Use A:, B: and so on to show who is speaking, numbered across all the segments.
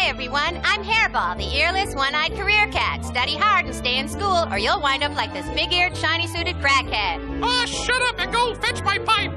A: Hi, everyone. I'm Hairball, the earless, one-eyed career cat. Study hard and stay in school, or you'll wind up like this big-eared, shiny-suited crackhead.
B: Ah, shut up and go fetch my pipe!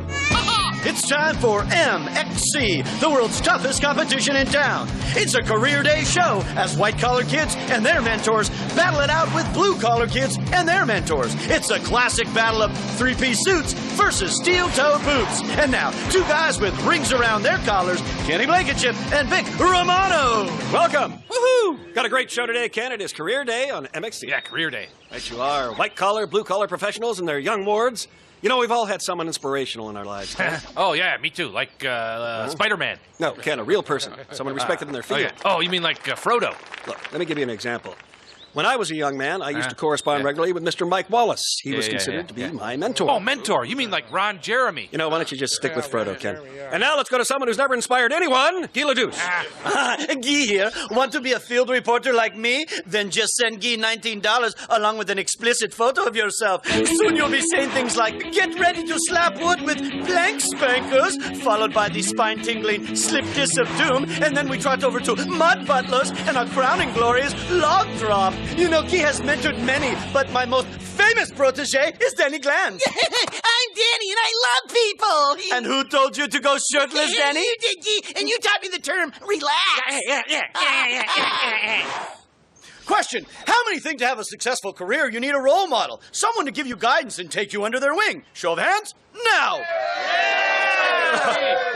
C: It's time for MXC, the world's toughest competition in town. It's a career day show as white-collar kids and their mentors battle it out with blue-collar kids and their mentors. It's a classic battle of three-piece suits versus steel-toed boots. And now, two guys with rings around their collars, Kenny Blankenship and Vic Romano.
D: Welcome. Woohoo! Got a great show today, Ken. It is Career Day on MXC.
B: Yeah, career day.
D: Right you are. White-collar, blue-collar professionals and their young wards. You know, we've all had someone inspirational in our lives, Ken.
B: Oh, yeah, me too. Like Spider-Man.
D: No, Ken, a real person. Someone respected in their field.
B: Oh, you mean like Frodo?
D: Look, let me give you an example. When I was a young man, I used to correspond regularly with Mr. Mike Wallace. He was considered to be my mentor.
B: Oh, mentor. You mean like Ron Jeremy?
D: You know, why don't you just stick with Frodo, Ken? And now let's go to someone who's never inspired anyone, Guy LeDouce.
C: Guy here. Want to be a field reporter like me? Then just send Guy $19 along with an explicit photo of yourself. Soon you'll be saying things like, get ready to slap wood with blank spankers, followed by the spine-tingling slip kiss of doom, and then we trot over to mud butlers, and our crowning glory is log drop. You know, Guy has mentored many, but my most famous protege is Danny Glanz.
E: I'm Danny, and I love people.
C: And who told you to go shirtless, Danny?
E: You did, Guy, and you taught me the term relax.
C: Question, how many think to have a successful career you need a role model? Someone to give you guidance and take you under their wing. Show of hands, now!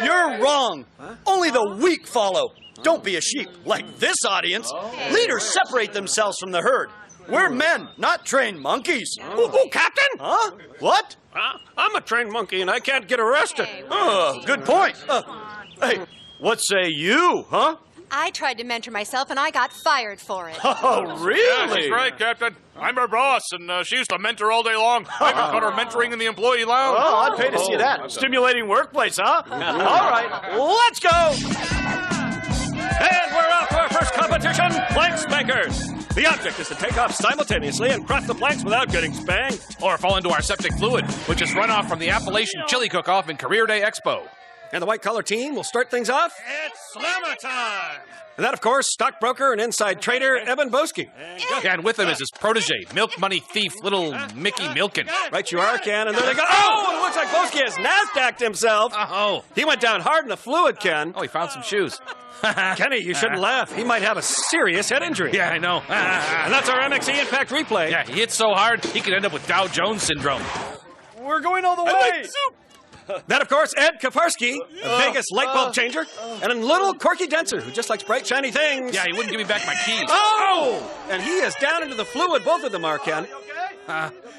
C: You're wrong. Only the weak follow. Don't be a sheep like this audience. Leaders separate themselves from the herd. We're men, not trained monkeys.
D: Oh, Captain?
C: Huh? What?
D: I'm a trained monkey and I can't get arrested.
C: Oh, good point. Hey, what say you, huh?
A: I tried to mentor myself, and I got fired for it.
C: Oh,
B: Yeah,
C: really?
B: that's right, Captain. I'm her boss, and she used to mentor all day long. I even caught her mentoring in the employee lounge.
C: Oh, I'd pay to see that. Stimulating workplace, huh? All right, let's go.
D: And we're off to our first competition, plank spankers. The object is to take off simultaneously and cross the planks without getting spanked.
B: Or fall into our septic fluid, which is runoff from the Appalachian Chili Cook-Off in Career Day Expo.
D: And the white-collar team will start things off.
C: It's slammer time.
D: And that, of course, stockbroker and inside trader Evan Boski.
B: Yeah, and with him is his protege, milk money thief, little Mickey Milken.
D: Right you are, Ken. And there they go. Oh, it looks like Boski has NASDAQ'd himself.
B: Oh.
D: He went down hard in the fluid, Ken.
B: Oh, he found some shoes.
D: Kenny, you shouldn't laugh. He might have a serious head injury.
B: Yeah, I know.
D: And that's our MXC Impact replay.
B: Yeah, he hit so hard, he could end up with Dow Jones syndrome.
C: We're going all the way.
D: That, of course, Ed Kafarsky, a Vegas light bulb changer, and a little Corky Denser, who just likes bright, shiny things.
B: Yeah, he wouldn't give me back my keys.
D: Oh! And he is down into the fluid, both of them are, Ken.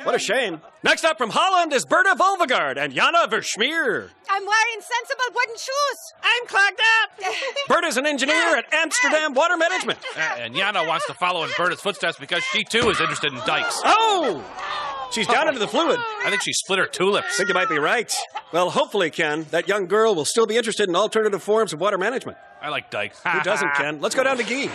D: What a shame. Next up from Holland is Berta Volvegard and Jana Verschmeer.
A: I'm wearing sensible wooden shoes.
D: I'm clogged up. Berta's an engineer at Amsterdam Water Management.
B: And Yana wants to follow in Berta's footsteps because she, too, is interested in dykes.
D: Oh! She's down into the fluid.
B: I think she split her tulips.
D: I think you might be right. Well, hopefully, Ken, that young girl will still be interested in alternative forms of water management.
B: I like dykes.
D: Who doesn't, Ken? Let's go down to Guy.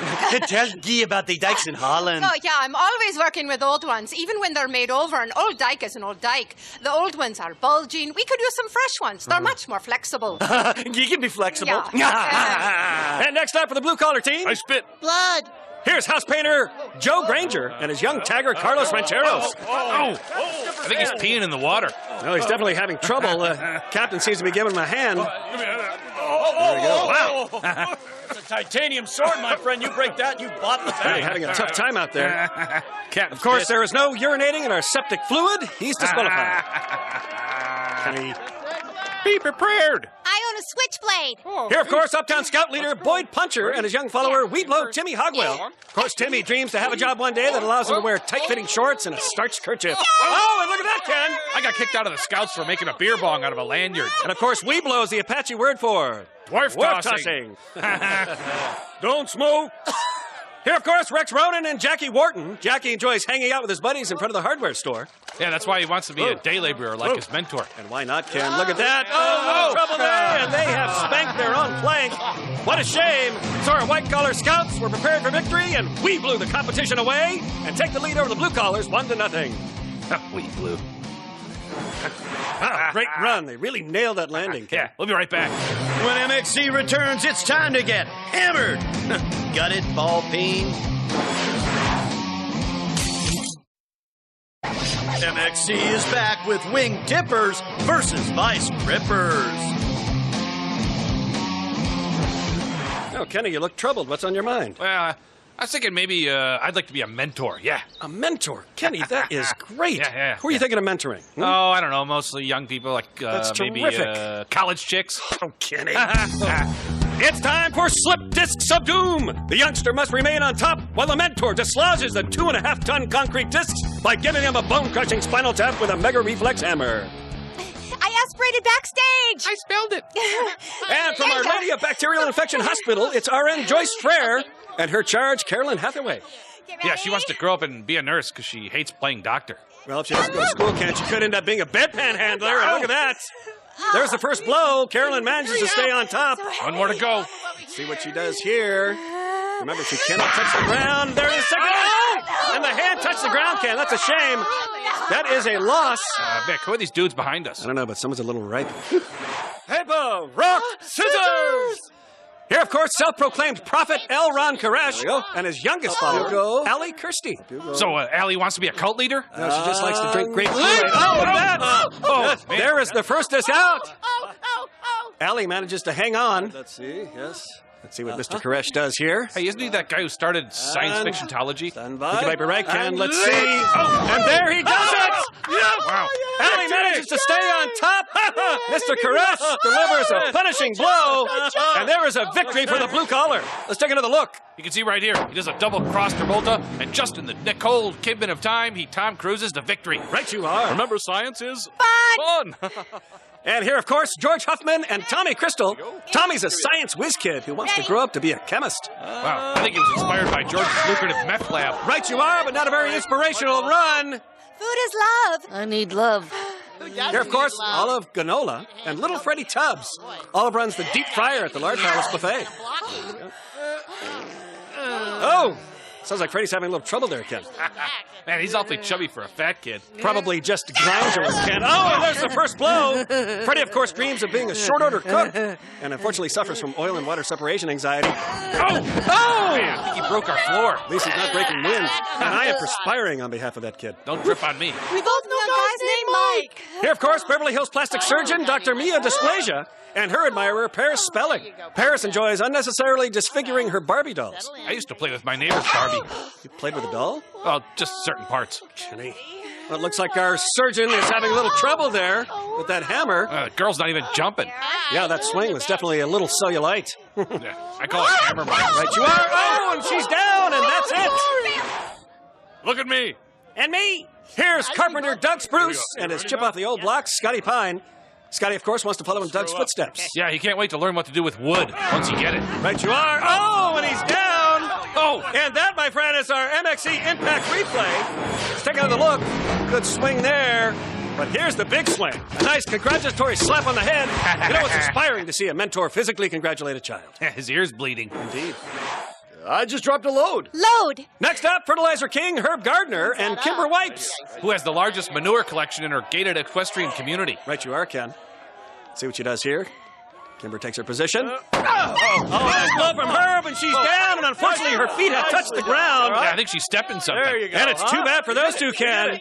C: Tell Guy about the dikes in Holland.
A: Oh, yeah, I'm always working with old ones, even when they're made over. An old dike is an old dike. The old ones are bulging. We could use some fresh ones. They're much more flexible.
C: Guy can be flexible.
A: Yeah.
D: And next up for the blue-collar team,
B: I spit.
E: Blood.
D: here's house painter Joe Granger and his young tagger Carlos Rancheros.
B: Oh, I think he's peeing in the water.
D: Well, he's definitely having trouble. Captain seems to be giving him a hand.
C: There we go. Wow. It's a titanium sword, my friend. You break that, you bought the
D: Really
C: thing.
D: having a tough time out there.
B: Captain
D: Of course,
B: spit.
D: there is no urinating in our septic fluid. He's disqualified. Kenny.
B: Be prepared.
A: I own a switchblade.
D: Here, of course, Uptown Scout leader Boyd Puncher and his young follower, Weedblow Timmy Hogwell. Of course, Timmy dreams to have a job one day that allows him to wear tight-fitting shorts and a starched kerchief. Oh, and look at that, Ken!
B: I got kicked out of the scouts for making a beer bong out of a lanyard.
D: And, of course, Weedblow is the Apache word for
B: Dwarf
D: tossing. Don't smoke. Here, of course, Rex Ronan and Jackie Wharton. Jackie enjoys hanging out with his buddies in front of the hardware store.
B: Yeah, that's why he wants to be a day laborer like his mentor.
D: And why not, Ken? Look at that. Oh, no trouble there. And they have spanked their own plank. What a shame. So our white-collar scouts were prepared for victory, and we blew the competition away and take the lead over the blue-collars 1-0.
B: We blew.
D: Wow, great run. They really nailed that landing, Ken.
B: Yeah, we'll be right back.
C: When MXC returns, it's time to get hammered. Got it, ball peen? MXC is back with wing tippers versus vice grippers.
D: Oh, Kenny, you look troubled. What's on your mind?
B: Well, I was thinking maybe I'd like to be a mentor. Yeah.
D: A mentor? Kenny, that is great.
B: Yeah.
D: Who are you thinking of mentoring?
B: Oh, I don't know. Mostly young people, like
D: That's
B: maybe
D: terrific.
B: college chicks.
D: Oh, Kenny. It's time for Slip Discs of Doom. The youngster must remain on top while the mentor dislodges the 2.5-ton concrete discs by giving him a bone-crushing spinal tap with a mega reflex hammer.
F: I aspirated backstage.
B: I spelled it.
D: And from Our Lady of Bacterial Infection Hospital, it's RN Joyce Frere and her charge, Carolyn Hathaway.
B: Yeah, she wants to grow up and be a nurse because she hates playing doctor.
D: Well, if she doesn't go to school, Ken, she could end up being a bedpan handler. And look at that. There's the first blow. Carolyn manages to stay on top.
B: One more to go.
D: Let's see what she does here. Remember, she cannot touch the ground. There is second. Oh! And the hand touched the ground, Ken. That's a shame. That is a loss.
B: Vic, who are these dudes behind us?
D: I don't know, but someone's a little ripe. Paper, rock, scissors! Here, of course, self-proclaimed prophet L. Ron Koresh and his youngest follower, Allie Kirsty.
B: So, Allie wants to be a cult leader?
D: No, she just likes to drink grape Kool-Aid. Oh, look at that!
B: Man.
D: There is the first disc out. Allie manages to hang on. Let's see, yes. Let's see what Mr. Koresh does here.
B: Hey, isn't he that guy who started science fictionology?
D: Stand by. You might be right, Ken. Let's see. And there he does it!
B: Wow.
D: Allie manages to stay on top. Mr. Koresh delivers a punishing blow. And there is a victory for the blue collar. Let's take another look.
B: You can see right here, he does a double cross Travolta, and just in the cold kidman of time, he Tom Cruises to victory.
D: Right you are.
B: Remember, science is
F: Fun.
D: And here, of course, George Huffman and Tommy Crystal. Tommy's a science whiz kid who wants to grow up to be a chemist.
B: Wow, I think he was inspired by George's lucrative meth lab.
D: Right you are, but not a very inspirational run.
F: Food is love.
E: I need love.
D: Here, of course, Olive Ganola and Little Freddie Tubbs. Olive runs the deep fryer at the Large Palace Buffet. Oh! Sounds like Freddie's having a little trouble there, Ken.
B: Man, he's awfully chubby for a fat kid.
D: Probably just glandular, Ken. Oh, and there's the first blow. Freddie, of course, dreams of being a short-order cook and unfortunately suffers from oil and water separation anxiety. Oh!
B: Man, I think he broke our floor.
D: At least he's not breaking wind. And I am perspiring on behalf of that kid.
B: Don't drip on me.
F: We both know a guy's named Mike.
D: Here, of course, Beverly Hills plastic surgeon Dr. Mia Dysplasia and her admirer, Paris Spelling. Paris enjoys unnecessarily disfiguring her Barbie dolls.
B: I used to play with my neighbor's Barbie.
D: You played with a doll?
B: Well, just certain parts.
D: Kenny. Well, it looks like our surgeon is having a little trouble there with that hammer.
B: Girl's not even jumping.
D: Yeah, that swing was definitely a little cellulite.
B: Yeah, I call it hammer mine.
D: Right you are. Oh, and she's down, and that's it.
B: Look at me.
D: And me. Here's Carpenter Doug Spruce and his chip off the old block, Scotty Pine. Scotty, of course, wants to follow in Doug's footsteps.
B: Yeah, he can't wait to learn what to do with wood once you get it.
D: Right you are. Oh, and he's down. Oh, and that, my friend, is our MXC Impact replay. Let's take another look. Good swing there. But here's the big swing. A nice congratulatory slap on the head. You know, it's inspiring to see a mentor physically congratulate a child.
B: His ear's bleeding.
D: Indeed.
C: I just dropped a load.
F: Load.
D: Next up, Fertilizer King Herb Gardner and Kimber Wipes.
B: Who has the largest manure collection in her gated equestrian community.
D: Right you are, Ken. See what she does here. Kimber takes her position. Nice blow from Herb, and she's down, and unfortunately her feet have touched the ground.
B: Yeah, I think she stepped in something.
C: There you go.
D: And it's too bad for those two, Ken.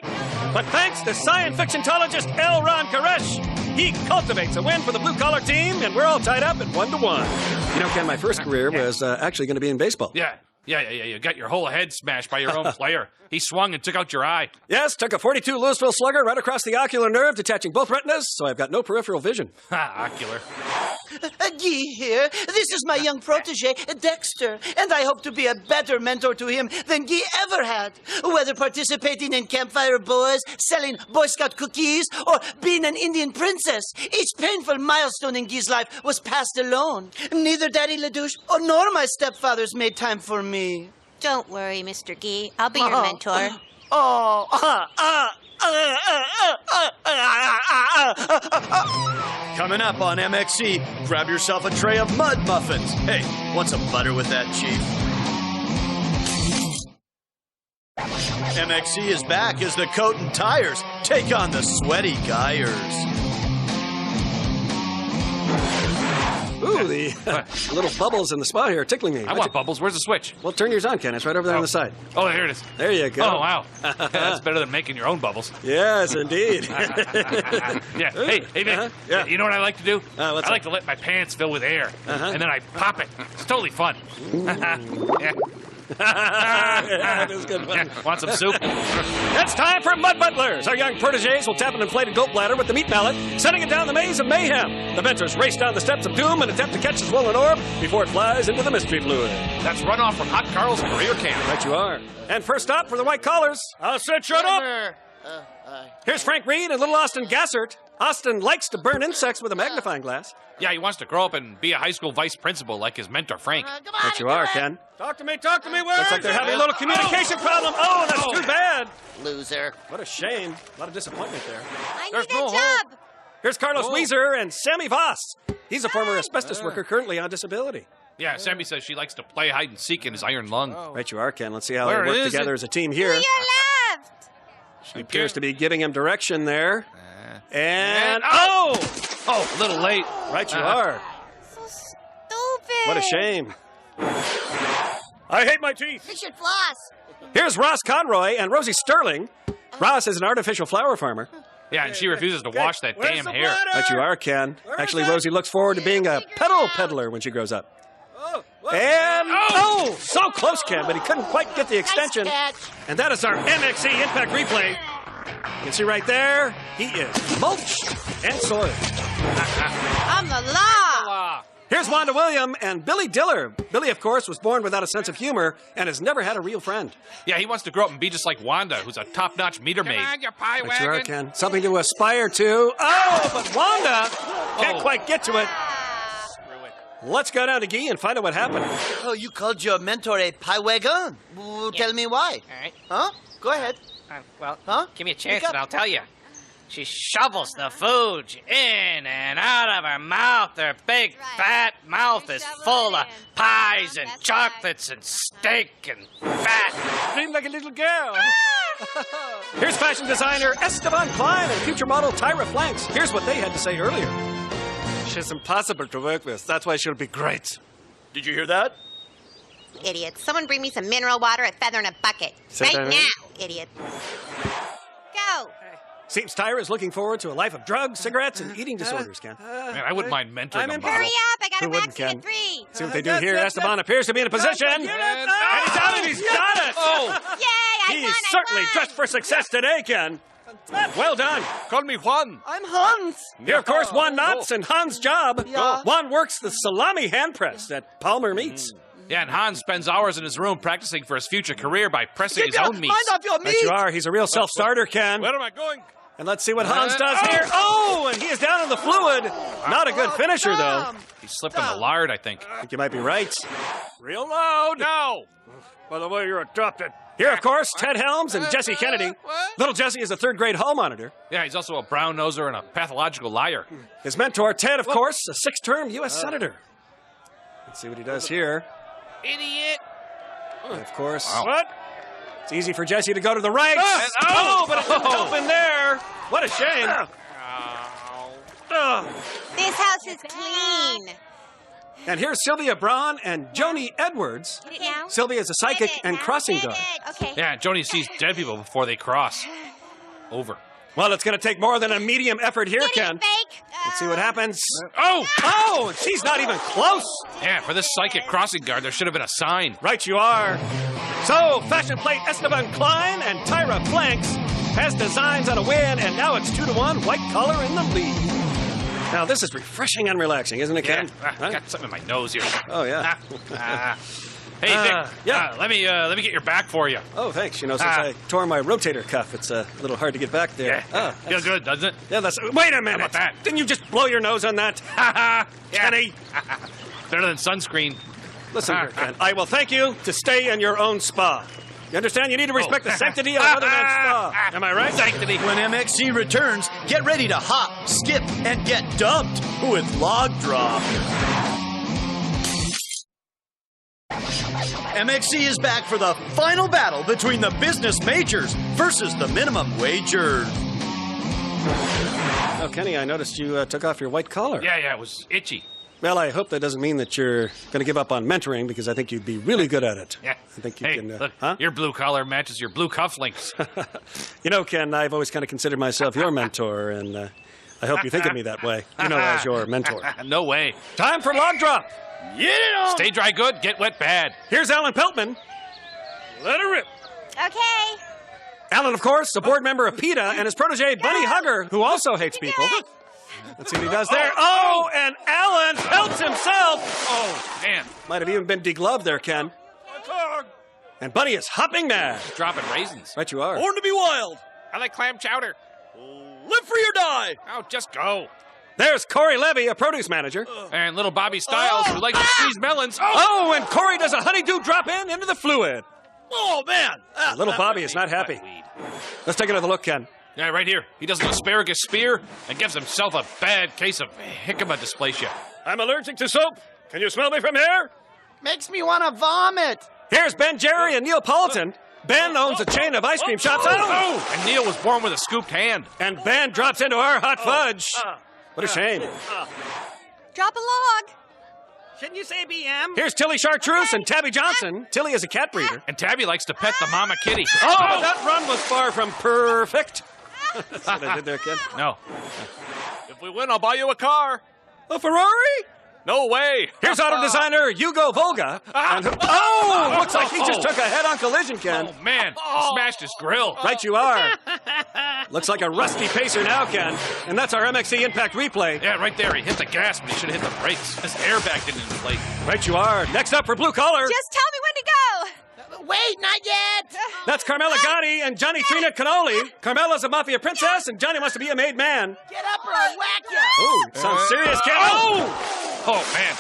D: But thanks to science fictionologist L. Ron Koresh, he cultivates a win for the blue-collar team, and we're all tied up at 1-1. You know, Ken, my first career was actually going to be in baseball.
B: Yeah. You got your whole head smashed by your own player. He swung and took out your eye.
D: Yes, took a .42 Louisville slugger right across the ocular nerve, detaching both retinas, so I've got no peripheral vision.
B: Ha, ocular.
E: Guy here. This is my young protege, Dexter, and I hope to be a better mentor to him than Guy ever had. Whether participating in campfire boys, selling Boy Scout cookies, or being an Indian princess, each painful milestone in Guy's life was passed alone. Neither Daddy LaDouche nor my stepfathers made time for me.
F: Don't worry, Mr. Gee. I'll be your mentor.
C: Coming up on MXC, grab yourself a tray of mud muffins. Hey, want some butter with that, Chief? MXC is back as the coat and tires take on the sweaty Guyers.
D: Ooh, the little bubbles in the spot here are tickling me.
B: I want bubbles. Where's the switch?
D: Well, turn yours on, Ken. It's right over there on the side.
B: Oh, here it is.
D: There you go.
B: Oh, wow. That's better than making your own bubbles.
D: Yes, indeed.
B: Yeah. Hey, Vic.
D: Yeah.
B: You know what I like to do?
D: What's
B: I like to let my pants fill with air, and then I pop it. It's totally fun. Yeah.
D: That is good fun.
B: Yeah. Want some soup?
D: It's time for Mud Butlers. Our young proteges will tap an inflated goat bladder with the meat mallet, sending it down the maze of mayhem. The mentors race down the steps of doom and attempt to catch the swollen orb before it flies into the mystery fluid.
B: That's runoff from Hot Carl's career camp.
D: Right you are. And first up for the white collars. I'll sit shut up. Here's Frank Reed and little Austin Gassert. Austin likes to burn insects with a magnifying glass.
B: Yeah, he wants to grow up and be a high school vice principal like his mentor, Frank.
D: Right you are, Ken. Talk to me, where? Looks like they're having a little communication problem. Oh, that's too bad.
E: Loser.
D: What a shame. A lot of disappointment there.
F: I
B: There's
F: need a
B: no
F: job.
D: Here's Carlos Weezer and Sammy Voss. He's a former asbestos worker currently on disability.
B: Yeah, Sammy says she likes to play hide and seek in his iron lung.
D: Right you are, Ken. Let's see how
B: Where
D: they work
B: is
D: together
B: it?
D: as a team
F: To
D: here.
F: your left.
D: She appears to be giving him direction there. And
B: oh, a little late.
D: Right you are.
F: So stupid.
D: What a shame. I hate my teeth.
F: You should floss.
D: Here's Ross Conroy and Rosie Sterling. Ross is an artificial flower farmer.
B: Yeah, and she refuses to wash that damn hair.
D: Right you are, Ken. Actually, Rosie looks forward to being a pedal peddler when she grows up. And so close, Ken, but he couldn't quite get the extension. And that is our MXC Impact Replay. You can see right there, he is mulched and soiled.
F: I'm the law.
D: Here's Wanda William and Billy Diller. Billy, of course, was born without a sense of humor and has never had a real friend.
B: Yeah, he wants to grow up and be just like Wanda, who's a top-notch meter maid.
G: Come on, you pie
D: But you are,
G: wagon.
D: Ken. Something to aspire to. Oh, but Wanda can't quite get to it. Let's go down to Guy and find out what happened.
E: Oh, you called your mentor a pie wagon. Well, tell me why.
G: All right.
E: Huh? Go ahead. Huh?
G: Give me a chance
E: Pick up.
G: and I'll tell you. She shovels the food in and out of her mouth. Her big,
F: Right.
G: fat mouth is
F: Shovel
G: full
F: it
G: of
F: in.
G: pies and
F: That's
G: chocolates and steak and fat.
D: Seemed like a little girl. Here's fashion designer Esteban Klein and future model Tyra Flanks. Here's what they had to say earlier. She's impossible to work with. That's why she'll be great.
C: Did you hear that?
F: Idiot. Someone bring me some mineral water, a feather, and a bucket.
D: Say
F: Right
D: that
F: now,
D: again?
F: idiot. Go.
D: Seems Tyra is looking forward to a life of drugs, cigarettes, and eating disorders, Ken.
B: Man, I wouldn't mind mentoring a
F: Hurry
B: model.
F: up. I got
D: Who
F: a
D: wouldn't,
F: box in
D: Ken?
F: at 3.
D: See what they do here. Esteban appears to be in a position. And he's out and he's got it.
B: Oh,
F: Yay, I
D: He's
F: won.
D: certainly
F: I won.
D: dressed for success today, Ken. Well done.
B: call me Juan.
E: I'm Hans.
D: Here, of course, Juan Knotts and Hans Job.
E: Yeah.
D: Juan works the salami hand press at Palmer Meats.
B: Yeah, and Hans spends hours in his room practicing for his future career by pressing his own meats.
E: Mind off your
D: Right
E: meat.
D: you are. He's a real self-starter, Ken.
B: Where am I going?
D: And let's see what Hans does here. Oh, and he is down in the fluid. Not a good finisher, though.
B: He slipped in the lard, I think.
D: I think you might be right. Real loud.
B: No!
D: By the way, you're adopted. Here, of course, Ted Helms and Jesse Kennedy. Little Jesse is a third-grade hall monitor.
B: Yeah, he's also a brown-noser and a pathological liar.
D: His mentor, Ted, of course, a six-term U.S. Senator. Let's see what he does here.
G: Idiot.
D: And of course,
B: Wow.
D: what? It's easy for Jesse to go to the right.
B: Oh!
D: But it didn't open there. What a shame.
F: This house is clean.
D: And here's Sylvia Braun and Joni Edwards.
F: Get it now?
D: Sylvia is a psychic
F: Get it
D: and
F: now.
D: crossing
F: Get
D: guard.
F: it. Okay.
B: Yeah, Joni sees dead people before they cross. Over.
D: Well, it's going to take more than a medium effort here,
F: Get
D: Ken.
F: it, fake.
D: Let's see what happens.
B: Oh!
D: Oh, she's not even close.
B: Yeah, for this psychic crossing guard, there should have been a sign.
D: Right you are. So, fashion plate Esteban Klein and Tyra Flanks has designs on a win, and now it's 2-1, white collar in the lead. Now, this is refreshing and relaxing, isn't it,
B: Yeah,
D: Ken?
B: I got something in my nose here.
D: Oh, yeah.
B: Hey, Vic.
D: yeah.
B: Let me get your back for you.
D: Oh, thanks. You know, since I tore my rotator cuff, it's a little hard to get back there.
B: Yeah. Feel good, doesn't it?
D: Yeah, that's... Wait a minute.
B: about that?
D: Didn't you just blow your nose on that? Kenny.
B: Better than sunscreen.
D: Listen here, Ken. I will thank you to stay in your own spa. You understand? You need to respect the sanctity of another man's spa. Am I right?
B: Sanctity.
C: When MXC returns, get ready to hop, skip, and get dumped with Log Drop. MXC is back for the final battle between the business majors versus the minimum wagers.
D: Oh, Kenny, I noticed you took off your white collar.
B: Yeah, it was itchy.
D: Well, I hope that doesn't mean that you're going to give up on mentoring, because I think you'd be really good at it.
B: Yeah.
D: I think you
B: hey,
D: can.
B: Look,
D: huh?
B: your blue collar matches your blue cufflinks.
D: You know, Ken, I've always kind of considered myself your mentor, and I hope you think of me that way. You know, as your mentor.
B: No way.
D: Time for log drop.
C: Get it on!
B: Stay dry good, get wet bad.
D: Here's Alan Peltman. Let her rip.
F: Okay.
D: Alan, of course, a board member of PETA, and his protege, Bunny Hugger, who also hates people. Let's see what he does there. Oh, and Alan pelts himself.
B: Oh, man.
D: Might have even been degloved there, Ken. And Bunny is hopping mad.
B: Dropping raisins.
D: Right you are.
C: Born to be wild.
B: I like clam chowder.
C: Live free or die.
B: Oh, just go.
D: There's Corey Levy, a produce manager.
B: And little Bobby Styles, who likes to squeeze melons.
D: Oh, and Corey does a honeydew drop into the fluid.
C: Oh, man.
D: Little Bobby is not happy. Let's take another look, Ken.
B: Yeah, right here. He does an asparagus spear and gives himself a bad case of jicama dysplasia.
D: I'm allergic to soap. Can you smell me from here?
E: Makes me want to vomit.
D: Here's Ben, Jerry, and Neapolitan. Ben owns a chain of ice cream shops.
B: Oh! And Neil was born with a scooped hand.
D: And Ben drops into our hot fudge. What a shame.
A: Drop a log.
E: Shouldn't you say BM?
D: Here's Tilly Chartreuse and Tabby Johnson. Tilly is a cat breeder.
B: And Tabby likes to pet the mama kitty.
D: Oh, that run was far from perfect. That's what I did there, Ken.
B: No. If we win, I'll buy you a car.
D: A Ferrari?
B: No way.
D: Here's auto designer Hugo Volga. And looks like he just took a head-on collision, Ken.
B: Oh, man. He smashed his grill.
D: Right you are. Looks like a rusty pacer now, Ken. And that's our MXC Impact replay.
B: Yeah, right there. He hit the gas, but he should have hit the brakes. His airbag didn't inflate.
D: Right you are. Next up for blue collar.
A: Just tell me when to go.
E: Wait, not yet.
D: That's Carmela Gotti and Johnny Trina Cannoli. Carmela's a mafia princess, and Johnny wants to be a made man.
E: Get up or I'll whack you.
D: Oh, sounds serious, Ken.
B: Oh, man.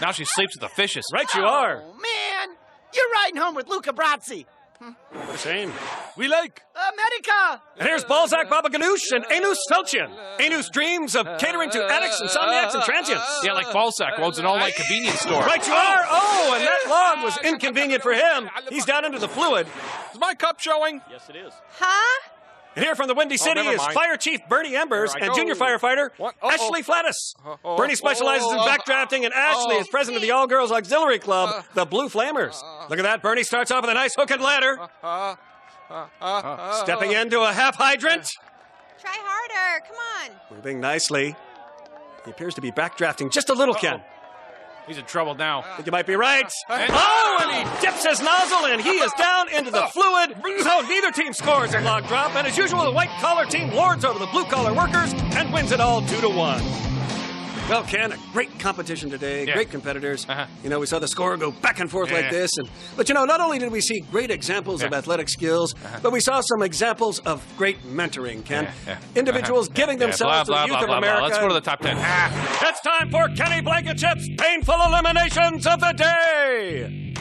B: Now she sleeps with the fishes.
D: Right you are.
E: Oh, man. You're riding home with Luca Brazzi.
D: What a shame.
B: We like.
E: America.
D: And here's Balzac Baba Ganoush and Anus Felchian. Anus dreams of catering to addicts, insomniacs, and transients.
B: Yeah, like Balzac owns an all-night convenience store.
D: Right you are. Oh, and that log was inconvenient for him. He's down into the fluid.
B: Is my cup showing?
C: Yes, it is.
A: Huh?
D: And here from the Windy City
B: never
D: is
B: mind.
D: Fire Chief Bernie Embers
B: There I
D: and
B: go.
D: junior firefighter
B: What?
D: Ashley Flattis. Bernie specializes in backdrafting, and Ashley is president of the All-Girls Auxiliary Club, the Blue Flamers. Look at that. Bernie starts off with a nice hook and ladder. Stepping into a half hydrant.
F: Try harder. Come on.
D: Moving nicely. He appears to be backdrafting just a little, Ken.
B: He's in trouble now.
D: I think you might be right. Oh, and he dips his nozzle, and he is down into the fluid. So neither team scores a log drop, and as usual, the white-collar team lords over the blue-collar workers and wins it all 2-1. Well, Ken, a great competition today,
B: Yeah.
D: great competitors.
B: Uh-huh.
D: You know, we saw the score go back and forth like
B: Yeah.
D: this. But, you know, not only did we see great examples of athletic skills, but we saw some examples of great mentoring, Ken. Individuals giving themselves to the youth of America.
B: Let's go to the top 10.
D: It's time for Kenny Blankenship's painful eliminations of the day.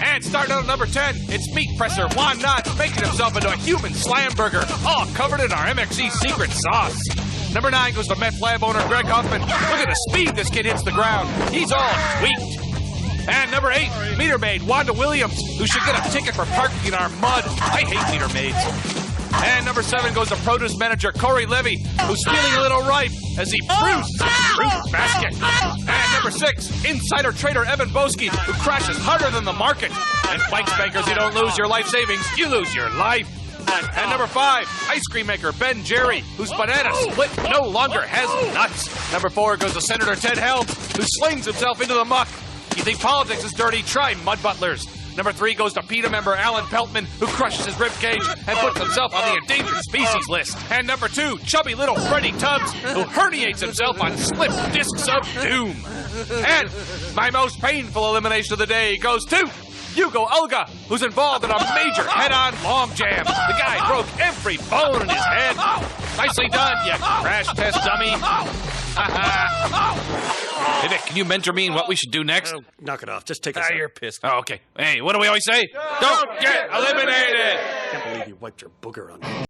B: And starting out at number 10, it's meat presser Juan Knott making himself into a human slam burger, all covered in our MXC secret sauce. Number 9 goes to meth lab owner Greg Huffman. Look at the speed this kid hits the ground. He's all tweaked. And number 8, meter maid Wanda Williams, who should get a ticket for parking in our mud. I hate meter maids. And number 7 goes to produce manager Corey Levy, who's feeling a little ripe as he bruises his fruit basket. And number 6, insider trader Evan Boski, who crashes harder than the market. And bike spankers, you don't lose your life savings, you lose your life. And number 5, ice cream maker Ben Jerry, whose banana split no longer has nuts. Number 4 goes to Senator Ted Helms, who slings himself into the muck. You think politics is dirty? Try mud butlers. Number 3 goes to PETA member Alan Peltman, who crushes his ribcage and puts himself on the endangered species list. And number 2, chubby little Freddie Tubbs, who herniates himself on slip discs of doom. And my most painful elimination of the day goes to Hugo Olga, who's involved in a major head-on long jam. The guy broke every bone in his head. Nicely done, you crash test dummy. Hey, Vic, can you mentor me in what we should do next?
D: Knock it off. Just take a second.
B: You're pissed. Oh, okay. Hey, what do we always say? Don't get eliminated!
D: I can't believe you wiped your booger on me.